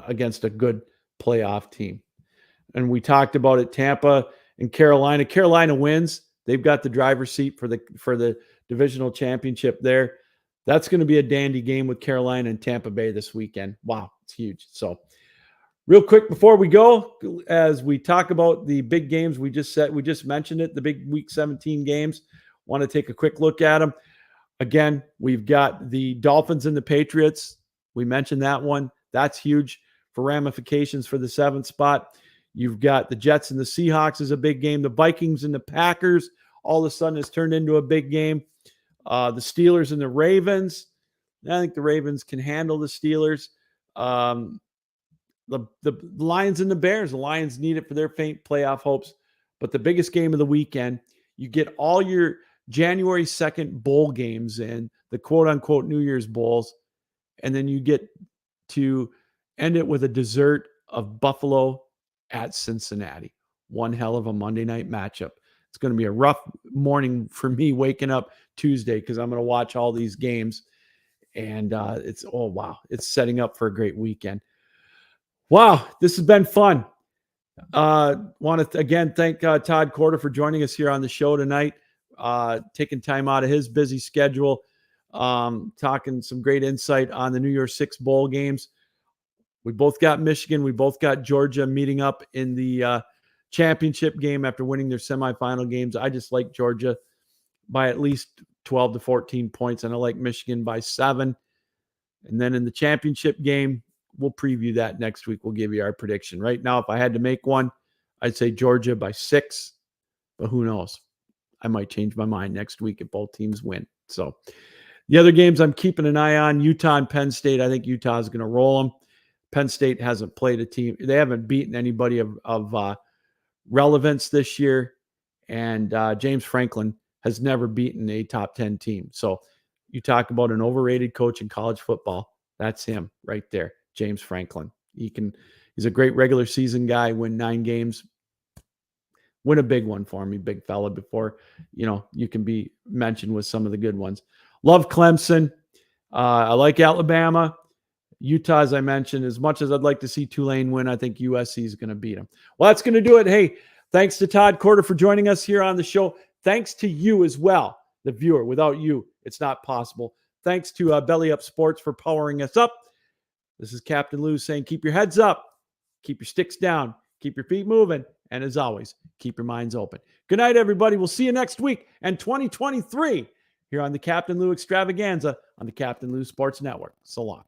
against a good playoff team. And we talked about it, Tampa and Carolina. Carolina wins. They've got the driver's seat for the divisional championship there. That's going to be a dandy game with Carolina and Tampa Bay this weekend. Wow, it's huge. So real quick before we go, as we talk about the big games, we just mentioned it, the big Week 17 games. Want to take a quick look at them. Again, we've got the Dolphins and the Patriots. We mentioned that one. That's huge for ramifications for the 7th spot. You've got the Jets and the Seahawks is a big game. The Vikings and the Packers all of a sudden has turned into a big game. The Steelers and the Ravens. I think the Ravens can handle the Steelers. The Lions and the Bears. The Lions need it for their faint playoff hopes. But the biggest game of the weekend, you get all your January 2nd bowl games in, the quote-unquote New Year's bowls, and then you get to end it with a dessert of Buffalo at Cincinnati. One hell of a Monday night matchup. It's going to be a rough morning for me waking up Tuesday because I'm going to watch all these games. And it's setting up for a great weekend. Wow, this has been fun. Want to, again, thank Todd Corder for joining us here on the show tonight, taking time out of his busy schedule, talking some great insight on the New Year's Six bowl games. We both got Michigan. We both got Georgia meeting up in the championship game after winning their semifinal games. I just like Georgia by at least 12 to 14 points, and I like Michigan by 7. And then in the championship game, we'll preview that next week. We'll give you our prediction. Right now, if I had to make one, I'd say Georgia by 6, but who knows? I might change my mind next week if both teams win. So the other games I'm keeping an eye on, Utah and Penn State. I think Utah is going to roll them. Penn State hasn't played a team. They haven't beaten anybody of relevance this year. And James Franklin has never beaten a top 10 team. So you talk about an overrated coach in college football. That's him right there, James Franklin. He's a great regular season guy, win 9 games, win a big one for me, big fella, before, you can be mentioned with some of the good ones. Love Clemson. I like Alabama. Utah, as I mentioned, as much as I'd like to see Tulane win, I think USC is going to beat them. Well, that's going to do it. Hey, thanks to Todd Corder for joining us here on the show. Thanks to you as well, the viewer. Without you, it's not possible. Thanks to Belly Up Sports for powering us up. This is Captain Lou saying, keep your heads up, keep your sticks down, keep your feet moving, and as always, keep your minds open. Good night, everybody. We'll see you next week and 2023 here on the Captain Lou Extravaganza on the Captain Lou Sports Network. So long.